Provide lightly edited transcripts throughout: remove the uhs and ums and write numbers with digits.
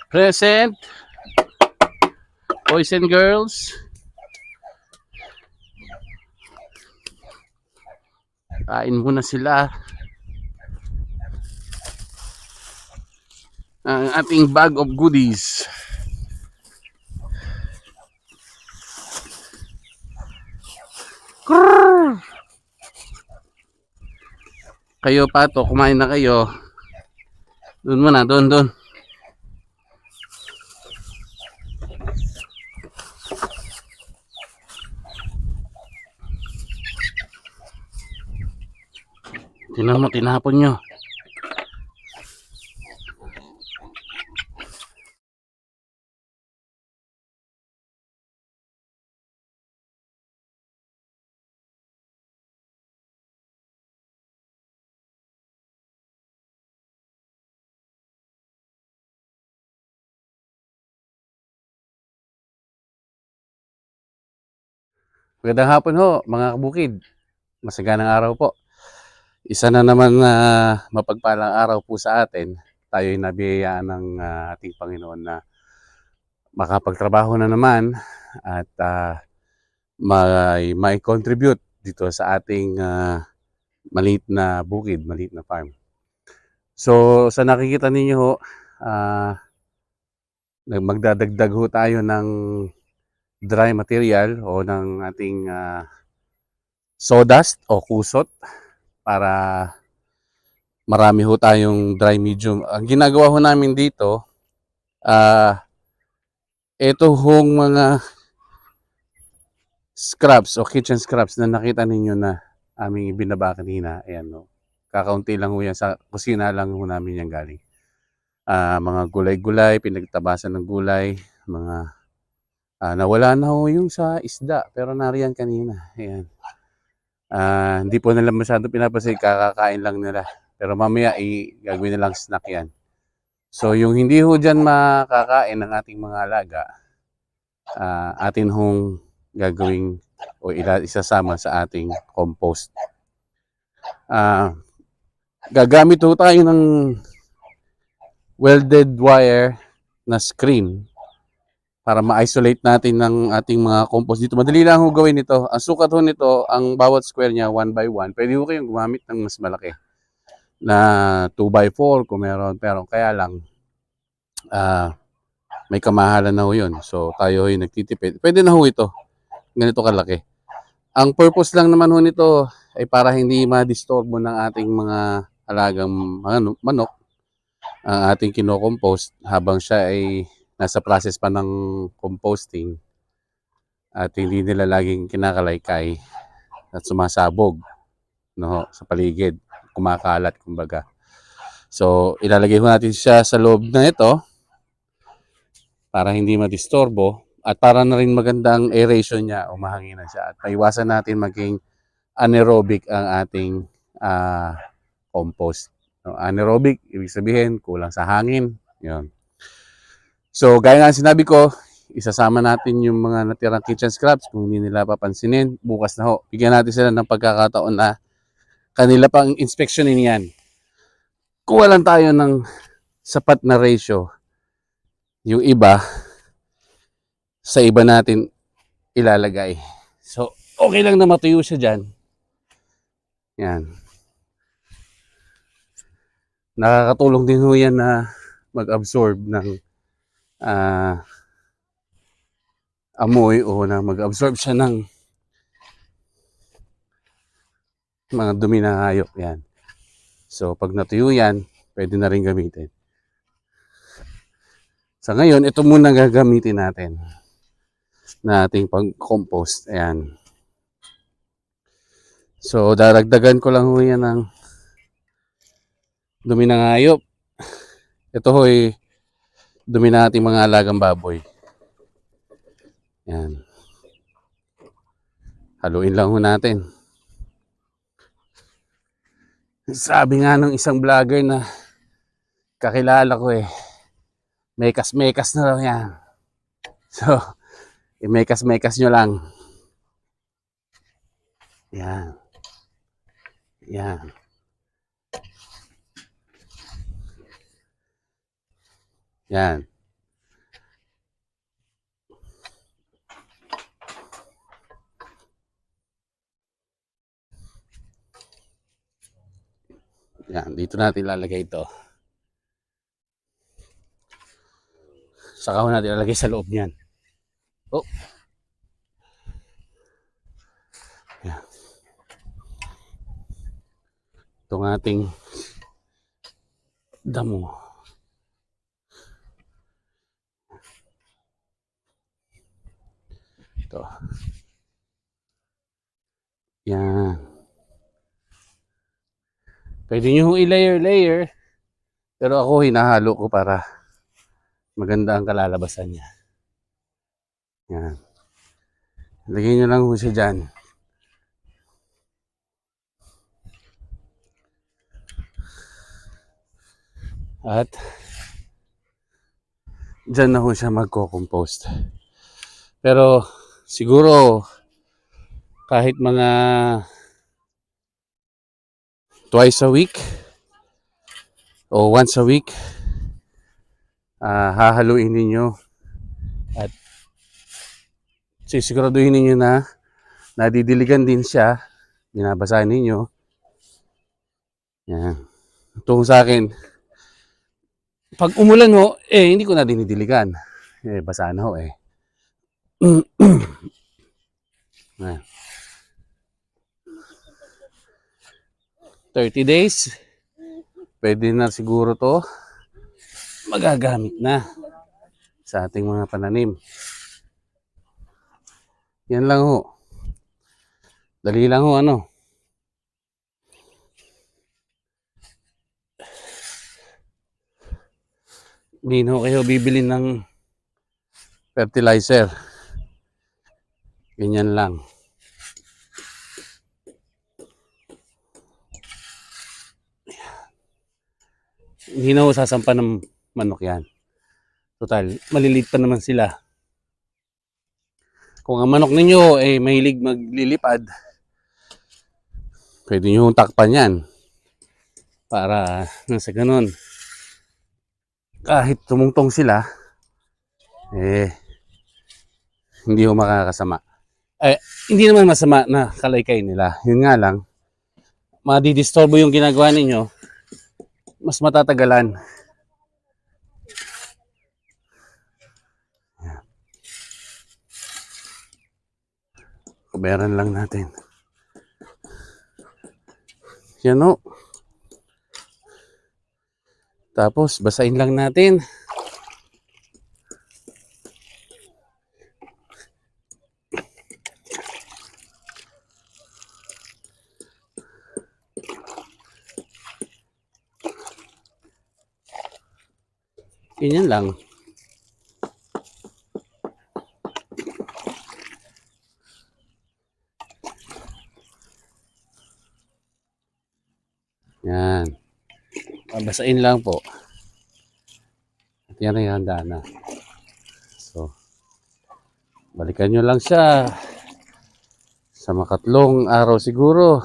Present, boys and girls. Kain muna sila. Ang ating bag of goodies. Krrr! Kayo pato, kumain na kayo. Doon muna, doon. Tinan mo, tinapon nyo. Magandang hapon ho, mga kabukid. Masaganang araw po. Isa na naman na mapagpalang araw po sa atin. Tayo ay nabiyayaan ng ating Panginoon na makapagtrabaho na naman at may contribute dito sa ating maliit na bukid, maliit na farm. So sa nakikita ninyo ho, magdadagdag ho tayo ng dry material o ng ating sawdust o kusot para marami ho tayong dry medium. Ang ginagawa ho namin dito, ito hong mga scraps o kitchen scraps na nakita ninyo na aming ibinaba kanina. Ayan, no. Kakaunti lang ho yan. Sa kusina lang ho namin yan galing. Mga gulay-gulay, pinagtabasan ng gulay, mga nawala na ho yung sa isda pero nariyan kanina. Ayan. Hindi po nila masyado pinapasay, kakakain lang nila. Pero mamaya gagawin nilang snack yan. So yung hindi ho dyan makakain ng ating mga alaga, atin hong gagawing o isasama sa ating compost. Gagamit ho tayo ng welded wire na screen para ma-isolate natin ng ating mga compost dito. Madali lang ho gawin ito. Ang sukat ho nito, ang bawat square niya 1 by 1. Pwede ho kayong gumamit ng mas malaki na 2 by 4 kung meron. Pero kaya lang, may kamahalan na ho yun. So tayo ho'y nagtitipid. Pwede na ho ito. Ganito kalaki. Ang purpose lang naman ho nito ay para hindi ma-disturbo ng ating mga alagang manok ang ating kino-compost habang siya ay nasa process pa ng composting at hindi nila laging kinakalaykay at sumasabog, no, sa paligid, kumakalat kumbaga. So ilalagay ho natin siya sa loob na ito para hindi ma-disturbo at para na rin magandang aeration niya o mahanginan siya at maiwasan natin maging anaerobic ang ating compost. No, anaerobic, ibig sabihin kulang sa hangin. Yun. So gaya nga sinabi ko, isasama natin yung mga natirang kitchen scraps kung hindi nila papansinin. Bukas na ho, bigyan natin sila ng pagkakataon na kanila pang inspeksyonin yan. Kuha lang tayo ng sapat na ratio. Yung iba, sa iba natin ilalagay. So, okay lang na matuyo siya dyan. Yan. Nakakatulong din ho yan na mag-absorb ng amoy o na mag-absorb siya ng mga dumi ng hayop. Yan. So, pag natuyo yan, pwede na rin gamitin. Sa ngayon, ito muna gagamitin natin na ating pag-compost. Ayan. So, daragdagan ko lang ho yan ng dumi ng hayop. Ito ho'y dumi na ating mga alagang baboy. Yan. Haluin lang ho natin. Sabi nga ng isang vlogger na kakilala ko mekas-mekas na lang yan. So, i-mekas-mekas nyo lang. Yan. Yan. Yan. Yan, dito natin ilalagay ito. Saka ko natin ilalagay sa loob niyan. Oh. Yan. Itong ating damo. Ito. Yan. Pwede nyo i-layer. Pero ako hinahalo ko para maganda ang kalalabasan niya. Yan. Lagyan nyo lang ho siya dyan. At dyan na ho siya magko-compost. Pero siguro kahit mga twice a week o once a week, hahaluin ninyo at sisiguraduhin ninyo na nadidiligan din siya, binabasahin ninyo. Yan. Itong sa akin, pag umulan ho, hindi ko na dinidiligan. Basa na ho . 30 days, pwede na siguro to magagamit na sa ating mga pananim. Yan lang ho. Dali lang ho, ano. Hindi na ho kayo bibili ng fertilizer. Ganyan lang. Hindi na ho sasampan ng manok yan. Total, maliliit pa naman sila. Kung ang manok ninyo ay mahilig maglilipad, pwede nyo takpan yan. Para sa ganun, kahit tumungtong sila, hindi ho makakasama. Hindi naman masama na kalaykay nila. Yun nga lang, madidisturbo yung ginagawa ninyo, mas matatagalan. Kuberan lang natin. Yan o. Tapos, basahin lang natin. Ganyan lang. Yan. Basahin lang po. At yan ay handa na. So, balikan nyo lang siya sa makatlong araw siguro.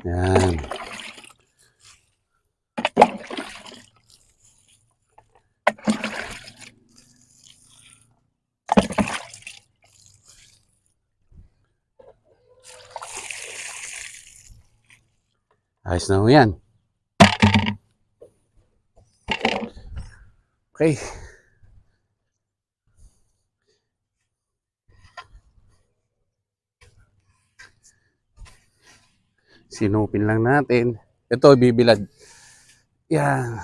Yan. Ayos na ho yan. Okay. Sinupin lang natin. Ito, bibilad. Yan.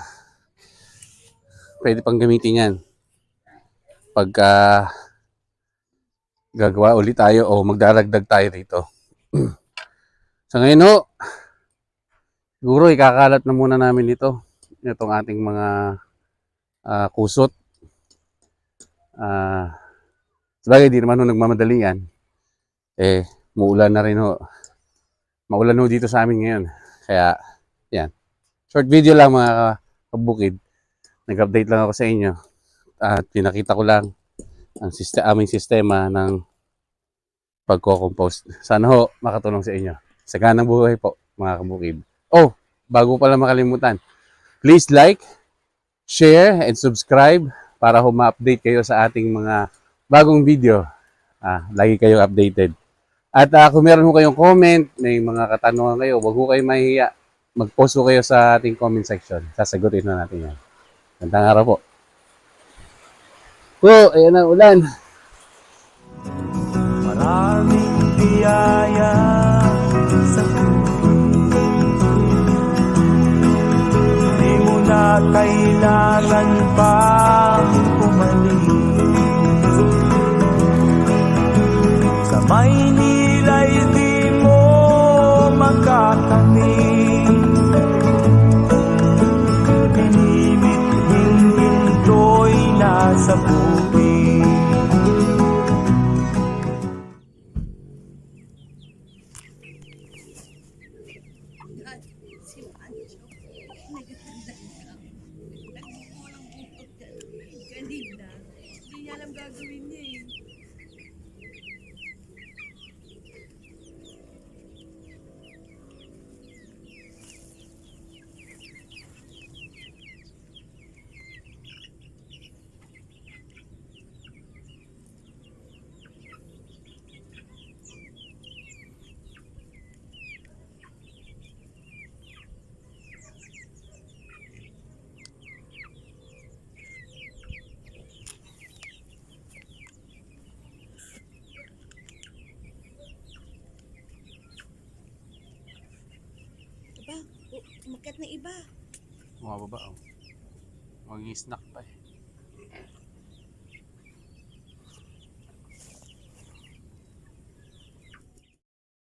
Pwede pang gamitin yan. Pagka gagawa ulit tayo o magdaragdag tayo dito. Sa ngayon ho, siguro ikakalat na muna namin ito. Itong ating mga kusot. Sabagay, di naman ho nagmamadali yan. Muulan na rin ho. Maulan ho dito sa amin ngayon. Kaya, yan. Short video lang mga kabukid. Nag-update lang ako sa inyo. At pinakita ko lang ang aming sistema ng pagko-compost. Sana ho makatulong sa inyo. Saganang buhay po mga kabukid. Oh, bago pala makalimutan, please like, share, and subscribe para ho ma-update kayo sa ating mga bagong video. Lagi kayo updated. At kung meron ho kayong comment, may mga katanungan kayo, huwag ho kayo mahihiya. Mag-post ho kayo sa ating comment section. Sasagutin na natin yan. Gandang araw po. Po, ayan ang ulan. Maraming biyaya sa di mo na kailangan pang bumalik sa Maynila'y di mo makakamit binibit-bing ginto'y nasa bukid. Si Mancho, nagtatanda ka. Nagkukulang bukod ka. Kanina, hindi niya alam gagawin niya eh. Aba, umakyat na iba. Mga baba, oh. Mag-snack